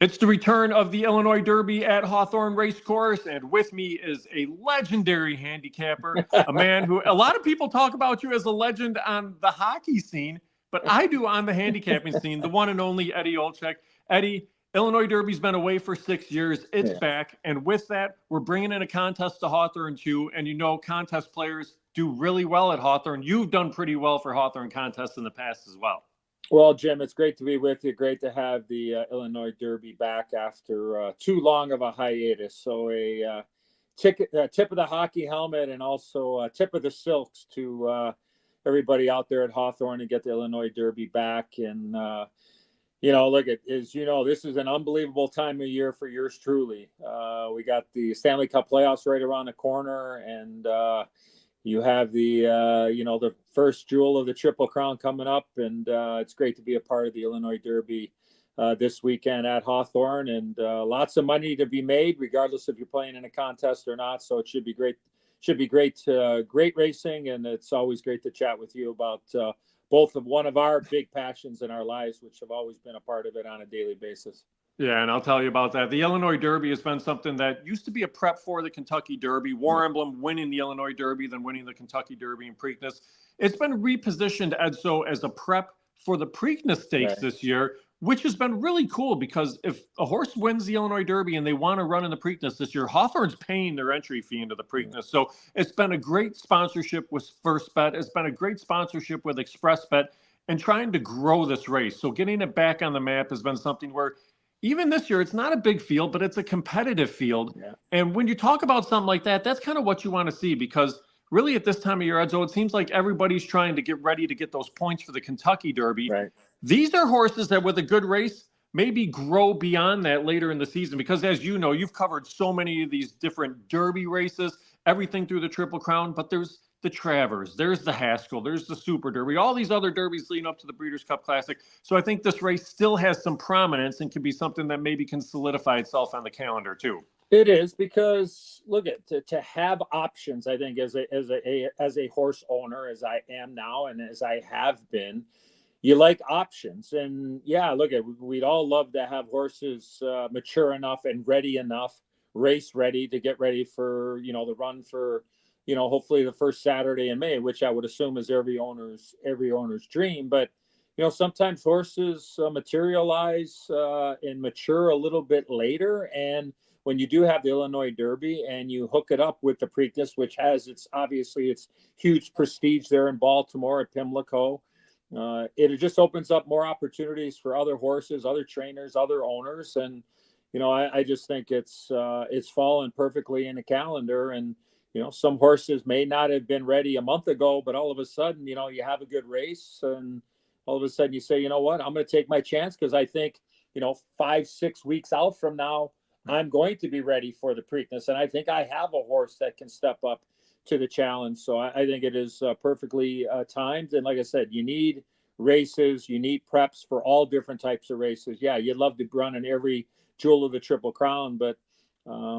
It's the return of the Illinois Derby at Hawthorne Racecourse, and with me is a legendary handicapper, a man who a lot of people talk about you as a legend on the hockey scene, but I do on the handicapping scene, the one and only Eddie Olczyk. Eddie, Illinois Derby's been away for 6 years. It's back, and with that, we're bringing in a contest to Hawthorne too, and you know contest players do really well at Hawthorne. You've done pretty well for Hawthorne contests in the past as well. Well, Jim, it's great to be with you. Great to have the Illinois Derby back after too long of a hiatus. So a tip of the hockey helmet and also a tip of the silks to everybody out there at Hawthorne to get the Illinois Derby back. And, look, this is an unbelievable time of year for yours truly. We got the Stanley Cup playoffs right around the corner, and you have the first jewel of the Triple Crown coming up, and it's great to be a part of the Illinois Derby this weekend at Hawthorne, and lots of money to be made, regardless if you're playing in a contest or not. So it should be great. Great racing, and it's always great to chat with you about both of one of our big passions in our lives, which have always been a part of it on a daily basis. Yeah, and I'll tell you about that. The Illinois Derby has been something that used to be a prep for the Kentucky Derby. War Emblem winning the Illinois Derby, then winning the Kentucky Derby and Preakness. It's been repositioned, Edzo, as a prep for the Preakness Stakes this year, which has been really cool because if a horse wins the Illinois Derby and they want to run in the Preakness this year, Hawthorne's paying their entry fee into the Preakness. So it's been a great sponsorship with First Bet. It's been a great sponsorship with Express Bet and trying to grow this race. So getting it back on the map has been something where even this year, it's not a big field, but it's a competitive field. Yeah. And when you talk about something like that, that's kind of what you want to see because really at this time of year, Edzo, it seems like everybody's trying to get ready to get those points for the Kentucky Derby. Right. These are horses that with a good race maybe grow beyond that later in the season because as you know, you've covered so many of these different Derby races, everything through the Triple Crown, but there's the Travers, there's the Haskell, there's the Super Derby, all these other derbies leading up to the Breeders' Cup Classic. So I think this race still has some prominence and can be something that maybe can solidify itself on the calendar too. It is because look at to have options. I think as a horse owner, as I am now and as I have been, you like options. And yeah, look at we'd all love to have horses mature enough and ready enough, race ready to get ready for the run for. Hopefully the first Saturday in May, which I would assume is every owner's dream. But, sometimes horses materialize and mature a little bit later. And when you do have the Illinois Derby and you hook it up with the Preakness, which has its huge prestige there in Baltimore at Pimlico, it just opens up more opportunities for other horses, other trainers, other owners. And, I just think it's fallen perfectly in the calendar. And, some horses may not have been ready a month ago, but all of a sudden, you have a good race and all of a sudden you say, you know what, I'm going to take my chance because I think, 5-6 weeks out from now, I'm going to be ready for the Preakness. And I think I have a horse that can step up to the challenge. So I think it is perfectly timed. And like I said, you need races, you need preps for all different types of races. Yeah, you'd love to run in every jewel of the Triple Crown, but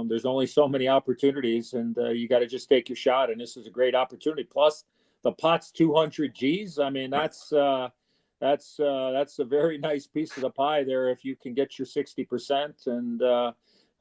there's only so many opportunities, and you got to just take your shot. And this is a great opportunity. Plus, the pot's 200 G's. I mean, that's a very nice piece of the pie there. If you can get your 60%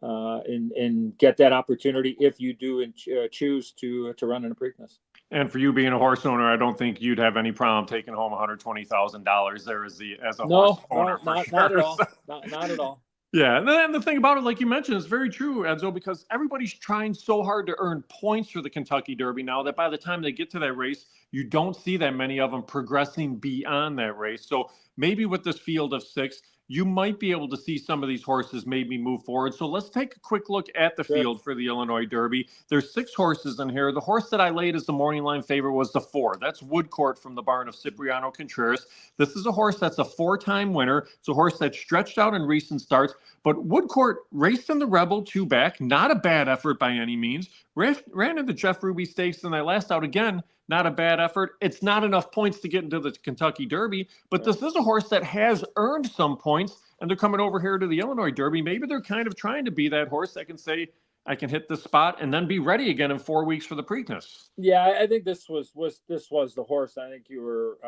and get that opportunity, if you do choose to run in a Preakness. And for you being a horse owner, I don't think you'd have any problem taking home $120,000 there as a horse owner. Not at all. Not at all. Yeah, and then the thing about it, like you mentioned, is very true, Edzo, because everybody's trying so hard to earn points for the Kentucky Derby now that by the time they get to that race, you don't see that many of them progressing beyond that race. So maybe with this field of 6, you might be able to see some of these horses maybe move forward. So let's take a quick look at the field for the Illinois Derby. There's 6 horses in here. The horse that I laid as the morning line favorite was the 4. That's Woodcourt from the barn of Cipriano Contreras. This is a horse that's a 4-time winner. It's a horse that's stretched out in recent starts. But Woodcourt raced in the Rebel 2-back. Not a bad effort by any means. Ran in the Jeff Ruby Stakes in that last out again. Not a bad effort. It's not enough points to get into the Kentucky Derby, but this is a horse that has earned some points, and they're coming over here to the Illinois Derby. Maybe they're kind of trying to be that horse that can say, I can hit this spot and then be ready again in 4 weeks for the Preakness. Yeah, I think this was the horse. I think you were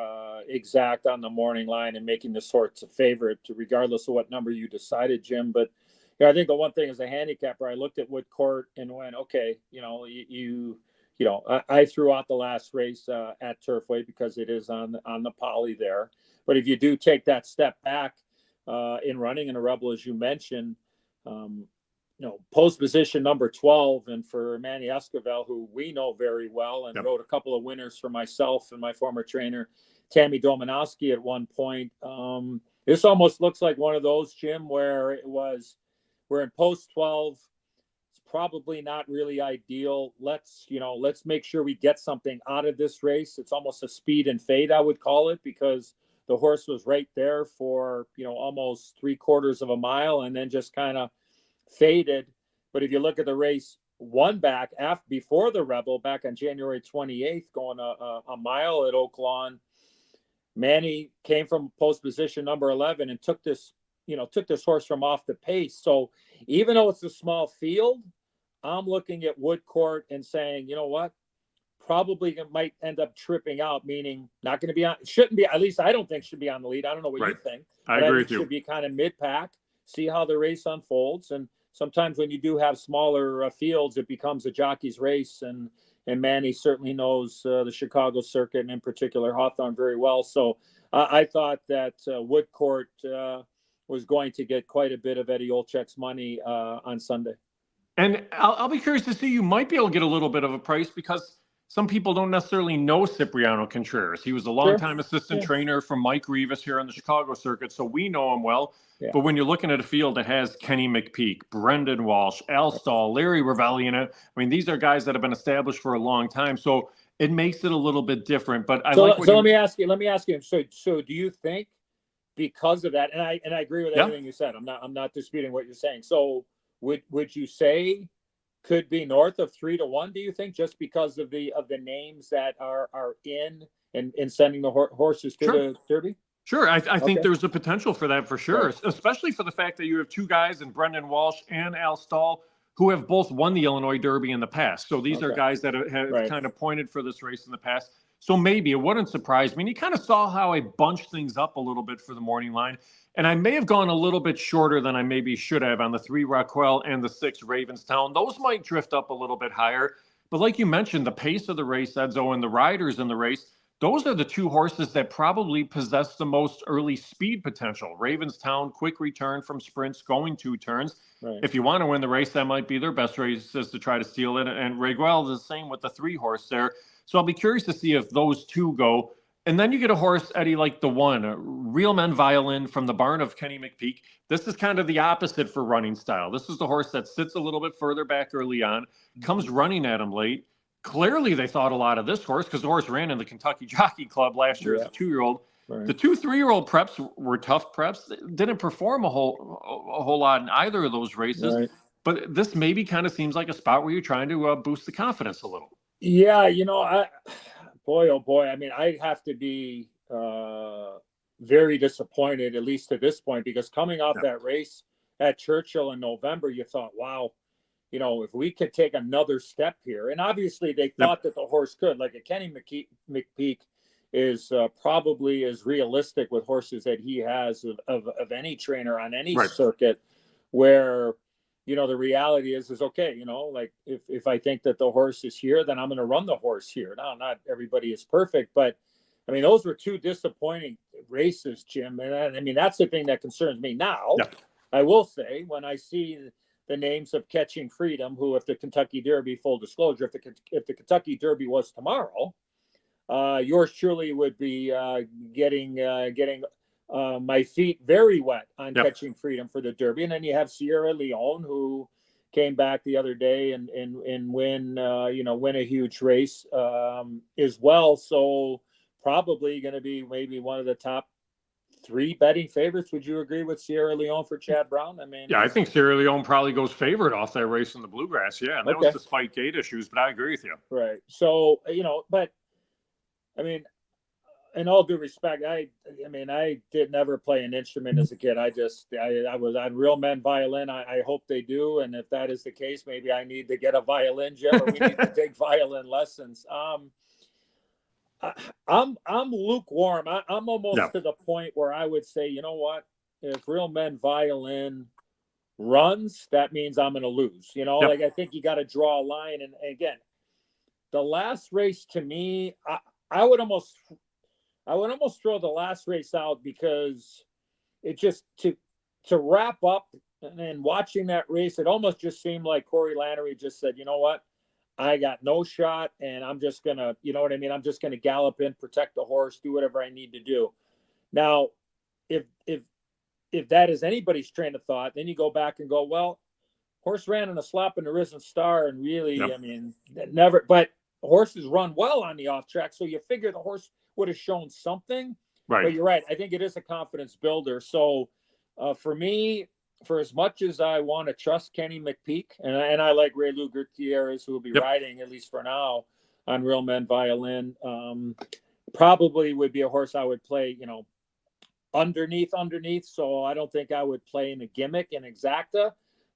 exact on the morning line and making this horse a favorite, regardless of what number you decided, Jim. But I think the one thing as a handicapper, I looked at Woodcourt and went, okay, I threw out the last race at Turfway because it is on the poly there. But if you do take that step back in running in a Rebel, as you mentioned, post position number 12, and for Manny Esquivel, who we know very well and wrote a couple of winners for myself and my former trainer, Tammy Domanowski, at one point. This almost looks like one of those, Jim, where we're in post 12. It's probably not really ideal. Let's make sure we get something out of this race. It's almost a speed and fade, I would call it, because the horse was right there for, almost 3/4 of a mile and then just kind of faded. But if you look at the race one back before the Rebel, back on January 28th, going a mile at Oak Lawn, Manny came from post position number 11 and took this horse from off the pace. So even though it's a small field, I'm looking at Woodcourt and saying, you know what, probably it might end up tripping out, meaning not going to be on, shouldn't be, at least I don't think should be on the lead. I don't know what you think. I agree with you. Should be kind of mid-pack, see how the race unfolds. And sometimes when you do have smaller fields, it becomes a jockey's race. And Manny certainly knows the Chicago circuit, and in particular Hawthorne, very well. So I thought that Woodcourt was going to get quite a bit of Eddie Olczyk's money on Sunday. And I'll be curious to see, you might be able to get a little bit of a price because some people don't necessarily know Cipriano Contreras. He was a longtime assistant trainer from Mike Rivas here on the Chicago circuit, so we know him well. Yeah. But when you're looking at a field that has Kenny McPeak, Brendan Walsh, Al Stahl, Larry Ravelli in it, I mean, these are guys that have been established for a long time, so it makes it a little bit different. But let me ask you. So do you think because of that, and I agree with everything you said. I'm not disputing what you're saying. So would you say could be north of 3-1, do you think, just because of the names that are in sending the horses to the Derby? Sure. I think there's a potential for that for sure, especially for the fact that you have two guys in Brendan Walsh and Al Stahl who have both won the Illinois Derby in the past. So these are guys that have kind of pointed for this race in the past. So maybe it wouldn't surprise me. And you kind of saw how I bunched things up a little bit for the morning line. And I may have gone a little bit shorter than I maybe should have on the 3 Rockwell and the 6 Ravenstown. Those might drift up a little bit higher. But like you mentioned, the pace of the race, Edzo, and the riders in the race, those are the two horses that probably possess the most early speed potential. Ravenstown, quick return from sprints, going 2 turns. Right. If you want to win the race, that might be their best races to try to steal it. And Raguel is the same with the 3 horse there. So I'll be curious to see if those two go. And then you get a horse, Eddie, like the 1, Real Men Violin from the barn of Kenny McPeak. This is kind of the opposite for running style. This is the horse that sits a little bit further back early on, comes running at him late. Clearly, they thought a lot of this horse because the horse ran in the Kentucky Jockey Club last year as a 2-year-old. Right. The 2 3-year-old preps were tough preps. Didn't perform a whole lot in either of those races. Right. But this maybe kind of seems like a spot where you're trying to boost the confidence a little. Yeah, boy, oh boy. I mean, I have to be very disappointed, at least to this point, because coming off that race at Churchill in November, you thought, wow, if we could take another step here. And obviously they thought that the horse could. Like a Kenny McPeak is probably as realistic with horses that he has of any trainer on any circuit, where the reality is okay, like if I think that the horse is here, then I'm going to run the horse here. Now, not everybody is perfect, but I mean, those were 2 disappointing races, Jim. And I mean, that's the thing that concerns me now. Yeah. I will say, when I see the names of Catching Freedom, who, if the Kentucky Derby, full disclosure, if the Kentucky Derby was tomorrow, yours truly would be getting my feet very wet on Catching Freedom for the Derby. And then you have Sierra Leone, who came back the other day and win a huge race as well. So probably going to be maybe one of the top 3 betting favorites. Would you agree with Sierra Leone for Chad Brown? I mean, I think Sierra Leone probably goes favorite off that race in the Bluegrass. Yeah, and that was despite gate issues, but I agree with you. Right. So, but I mean, in all due respect, I mean, I did never play an instrument as a kid. I was on Real Men Violin. I hope they do. And if that is the case, maybe I need to get a violin, Jim, or we need to take violin lessons. I'm lukewarm. I'm almost to the point where I would say, you know what? If Real Men Violin runs, that means I'm going to lose. You know, like I think you got to draw a line. And again, the last race to me, I would almost throw the last race out, because it just to wrap up and then watching that race, it almost just seemed like Corey Lanerie just said, you know what? I got no shot, and I'm just going to, you know what I mean? I'm just going to gallop in, protect the horse, do whatever I need to do. Now, if that is anybody's train of thought, then you go back and go, well, horse ran in a slop in the Risen Star, and really, I mean, never, but horses run well on the off track. So you figure the horse would have shown something, but you're right. I think it is a confidence builder. So for me, for as much as I want to trust Kenny McPeak, and I like Ray Lou Gutierrez, who will be riding, at least for now, on Real Men Violin, probably would be a horse I would play, you know, underneath. So I don't think I would play in a gimmick in Exacta,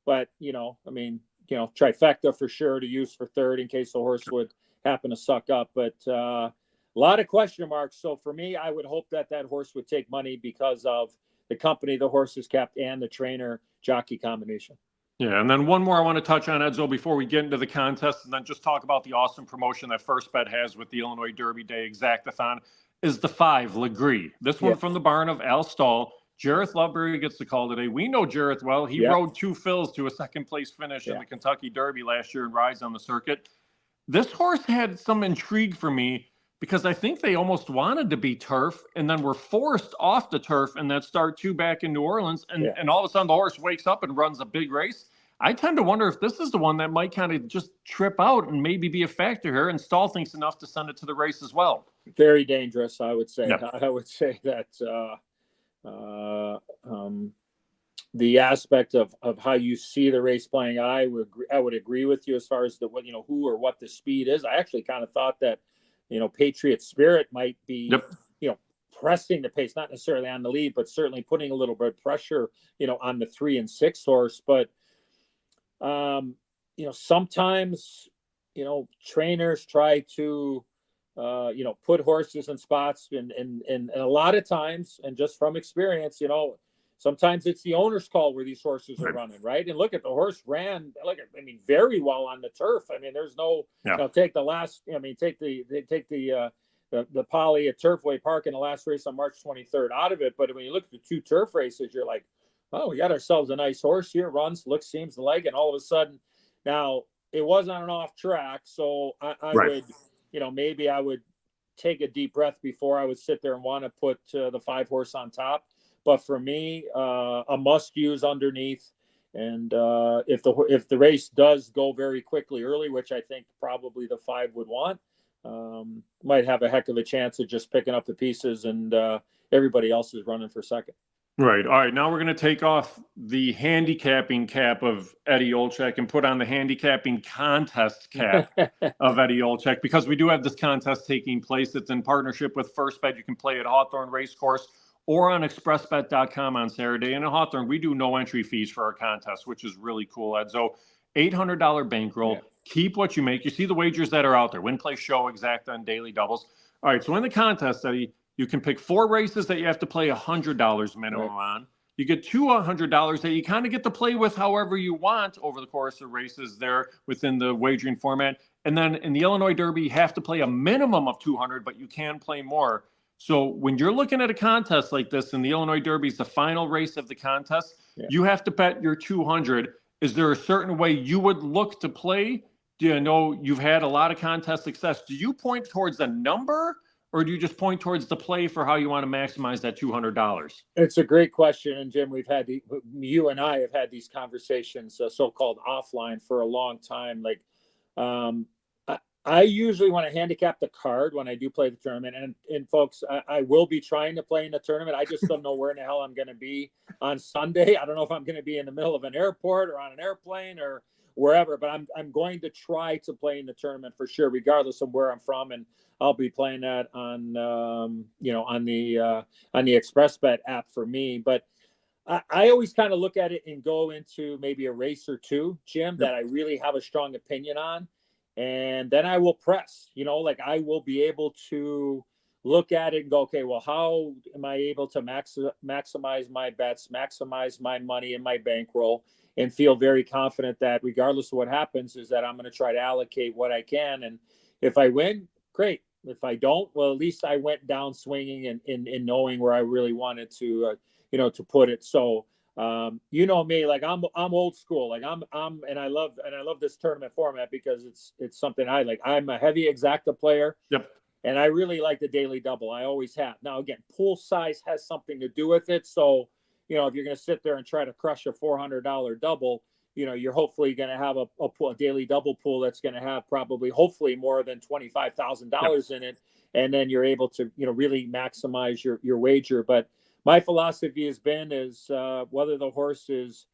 but, you know, I mean, you know, trifecta for sure to use for third in case the horse would happen to suck up. But a lot of question marks. So for me, I would hope that horse would take money because of the company the horse is kept and the trainer jockey combination. Yeah, and then one more I want to touch on, Edzo, before we get into the contest, and then just talk about the awesome promotion that First Bet has with the Illinois Derby Day Exactathon, is the 5, Legree. This one from the barn of Al Stahl. Jareth Loveberry gets the call today. We know Jareth well. He rode 2 fills to a second-place finish in the Kentucky Derby last year and rides on the circuit. This horse had some intrigue for me, because I think they almost wanted to be turf and then were forced off the turf in that start 2 back in New Orleans. And all of a sudden the horse wakes up and runs a big race. I tend to wonder if this is the one that might kind of just trip out and maybe be a factor here. And Stahl thinks enough to send it to the race as well. Very dangerous, I would say. I would say that the aspect of how you see the race playing, I would agree with you as far as who or what the speed is. I actually kind of thought that, you know, Patriot Spirit might be, you know, pressing the pace, not necessarily on the lead, but certainly putting a little bit of pressure, you know, on the 3 and 6 horse. But, you know, sometimes, you know, trainers try to, you know, put horses in spots and a lot of times, and just from experience, you know, sometimes it's the owner's call where these horses are running, right? And look at the horse ran, very well on the turf. I mean, there's no, you know, take the Poly at Turfway Park in the last race on March 23rd out of it. But when you look at the 2 turf races, you're like, oh, we got ourselves a nice horse here, runs, looks, seems to like, and all of a sudden, now it was on an off track. So I would, you know, maybe I would take a deep breath before I would sit there and want to put the 5 horse on top. But for me, a must use underneath. And if the race does go very quickly early, which I think probably the 5 would want, might have a heck of a chance of just picking up the pieces, and everybody else is running for second. Right. All right. Now we're going to take off the handicapping cap of Eddie Olczyk and put on the handicapping contest cap of Eddie Olczyk, because we do have this contest taking place. It's in partnership with First Bet. You can play at Hawthorne Racecourse or on expressbet.com on Saturday. And in Hawthorne, we do no entry fees for our contest, which is really cool, Ed. So $800 bankroll. Keep what you make. You see the wagers that are out there: win, play, show, exacta, and daily doubles. All right. So in the contest, Eddie, you can pick 4 races that you have to play $100 minimum on. You get $200 that you kind of get to play with however you want over the course of races there within the wagering format. And then in the Illinois Derby, you have to play a minimum of $200, but you can play more. So when you're looking at a contest like this, and the Illinois Derby is the final race of the contest, you have to bet your $200. Is there a certain way you would look to play? Do you know you've had a lot of contest success? Do you point towards a number, or do you just point towards the play for how you want to maximize that $200? It's a great question. And Jim, you and I have had these conversations, so-called offline, for a long time. Like, I usually want to handicap the card when I do play the tournament. And folks, I will be trying to play in the tournament. I just don't know where in the hell I'm going to be on Sunday. I don't know if I'm going to be in the middle of an airport or on an airplane or wherever. But I'm going to try to play in the tournament for sure, regardless of where I'm from, and I'll be playing that on on the Express Bet app for me. But I always kind of look at it and go into maybe a race or two, Jim, that I really have a strong opinion on. And then I will press, like I will be able to look at it and go, okay, well, how am I able to maximize my bets, maximize my money in my bankroll, and feel very confident that regardless of what happens is that I'm going to try to allocate what I can. And if I win, great. If I don't, well, at least I went down swinging and in knowing where I really wanted to, to put it. So, me, like I'm old school. Like and I love this tournament format because it's something I like. I'm a heavy exacta player. Yep. And I really like the daily double. I always have. Now, again, pool size has something to do with it. So, if you're going to sit there and try to crush a $400 double, you're hopefully going to have a daily double pool that's going to have hopefully more than $25,000 in it. And then you're able to, really maximize your wager. But my philosophy has been whether the horse is,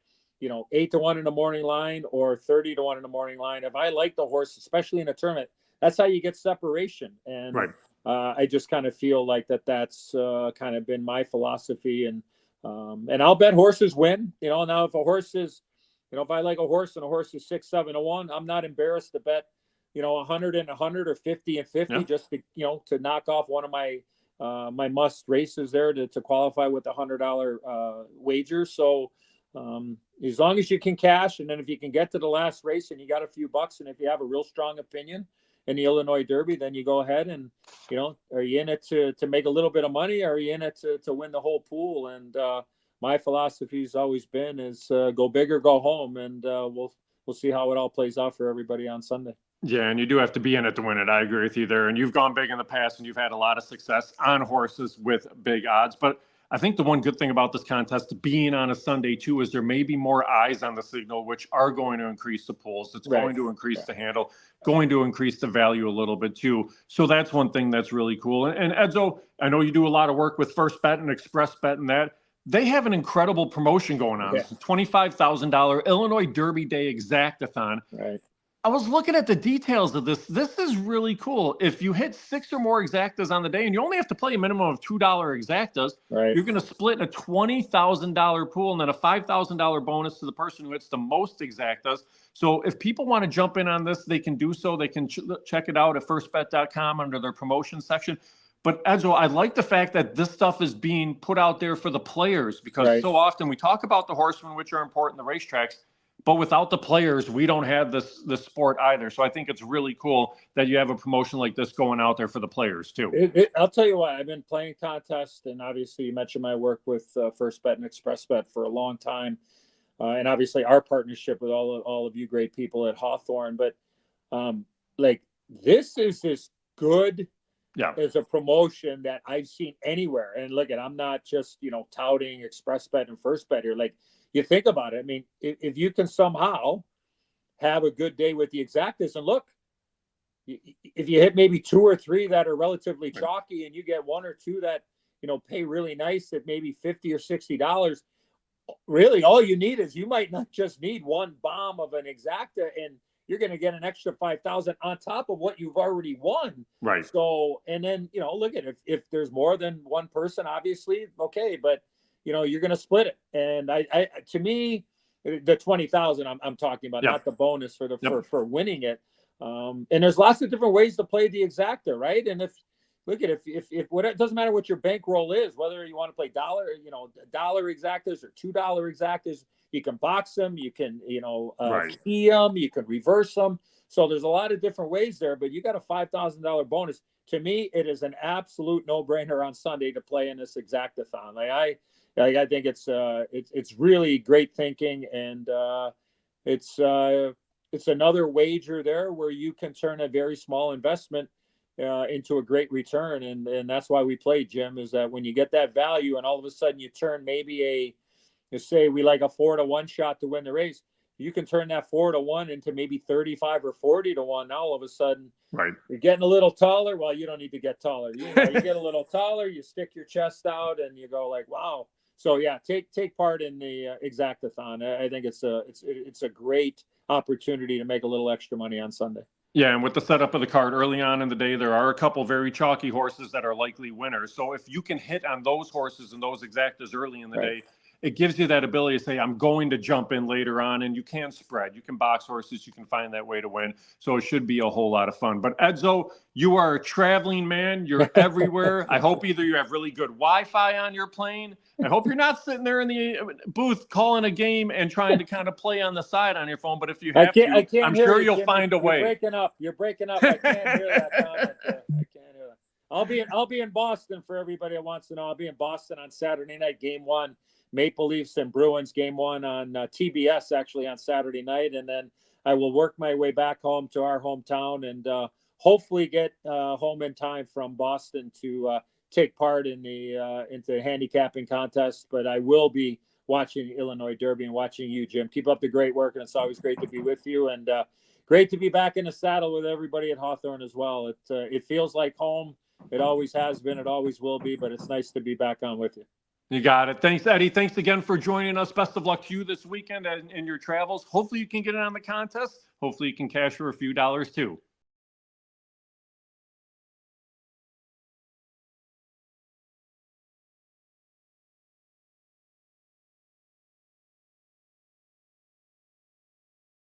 8-1 in the morning line or 30-1 in the morning line. If I like the horse, especially in a tournament, that's how you get separation. And I just kind of feel like that's kind of been my philosophy. And I'll bet horses win. Now if a horse is, if I like a horse and a horse is 6-7-1, I'm not embarrassed to bet, 100 and 100 or 50 and 50 just to, to knock off one of my my must races there to qualify with the $100 wager. So as long as you can cash, and then if you can get to the last race and you got a few bucks, and if you have a real strong opinion in the Illinois Derby, then you go ahead and, are you in it to make a little bit of money, or are you in it to win the whole pool? And my philosophy has always been go big or go home, and we'll see how it all plays out for everybody on Sunday. Yeah, and you do have to be in it to win it. I agree with you there. And you've gone big in the past, and you've had a lot of success on horses with big odds. But I think the one good thing about this contest being on a Sunday too is there may be more eyes on the signal, which are going to increase the pools. It's going to increase the handle, going to increase the value a little bit too. So that's one thing that's really cool. And Edzo, I know you do a lot of work with First Bet and Express Bet and that. They have an incredible promotion going on. It's a $25,000 Illinois Derby Day Exactathon. Right. I was looking at the details of this. This is really cool. If you hit 6 or more exactas on the day, and you only have to play a minimum of $2 exactas, you're going to split a $20,000 pool and then a $5,000 bonus to the person who hits the most exactas. So if people want to jump in on this, they can do so. They can check it out at firstbet.com under their promotion section. But Edzo, I like the fact that this stuff is being put out there for the players, because so often we talk about the horsemen, which are important, the racetracks, but without the players, we don't have this sport either. So I think it's really cool that you have a promotion like this going out there for the players too. I'll tell you what, I've been playing contests, and obviously you mentioned my work with First Bet and Express Bet for a long time, and obviously our partnership with all of you great people at Hawthorne. But this is as good as a promotion that I've seen anywhere. And look, I'm not just touting Express Bet and First Bet here. Like, you think about it. I mean, if you can somehow have a good day with the exactas, and look, if you hit maybe 2 or 3 that are relatively chalky, and you get 1 or 2 that pay really nice at maybe $50 or $60, really all you need is, you might not just need one bomb of an exacta, and you're going to get an extra 5,000 on top of what you've already won. Right. So, and then look at it, if there's more than one person, obviously, okay, but you're going to split it. And I to me, the 20,000 I'm talking about, not the bonus for for winning it. And there's lots of different ways to play the exacta, right? And if it doesn't matter what your bankroll is, whether you want to play dollar exactas or $2 exactas, you can box them, you can ski them, you can reverse them. So there's a lot of different ways there, but you got a $5,000 bonus. To me, it is an absolute no-brainer on Sunday to play in this exactathon. I think it's really great thinking, and it's another wager there where you can turn a very small investment into a great return, and that's why we play, Jim. Is that when you get that value, and all of a sudden you turn maybe say we like a 4-1 shot to win the race, you can turn that 4-1 into maybe 35 or 40-1. Now all of a sudden, you're getting a little taller. Well, you don't need to get taller. You get a little taller, you stick your chest out, and you go like, wow. So yeah, take part in the EXACTATHON. I think it's a great opportunity to make a little extra money on Sunday. Yeah, and with the setup of the card early on in the day, there are a couple very chalky horses that are likely winners. So if you can hit on those horses and those exactas early in the day, it gives you that ability to say, I'm going to jump in later on, and you can spread. You can box horses. You can find that way to win. So it should be a whole lot of fun. But Edzo, you are a traveling man. You're everywhere. I hope either you have really good Wi-Fi on your plane. I hope you're not sitting there in the booth calling a game and trying to kind of play on the side on your phone. But if you have I can't I'm hear sure you, you'll Jimmy. find a way. You're breaking up. I can't hear that comment. I can't hear that. I'll be in Boston for everybody that wants to know. I'll be in Boston on Saturday night, game 1. Maple Leafs and Bruins, game 1 on TBS actually on Saturday night, and then I will work my way back home to our hometown and hopefully get home in time from Boston to take part in the into handicapping contest. But I will be watching Illinois Derby and watching you, Jim. Keep up the great work, and it's always great to be with you, and great to be back in the saddle with everybody at Hawthorne as well. It feels like home. It always has been. It always will be. But it's nice to be back on with you. You got it. Thanks, Eddie. Thanks again for joining us. Best of luck to you this weekend in your travels. Hopefully you can get in on the contest. Hopefully you can cash for a few dollars too.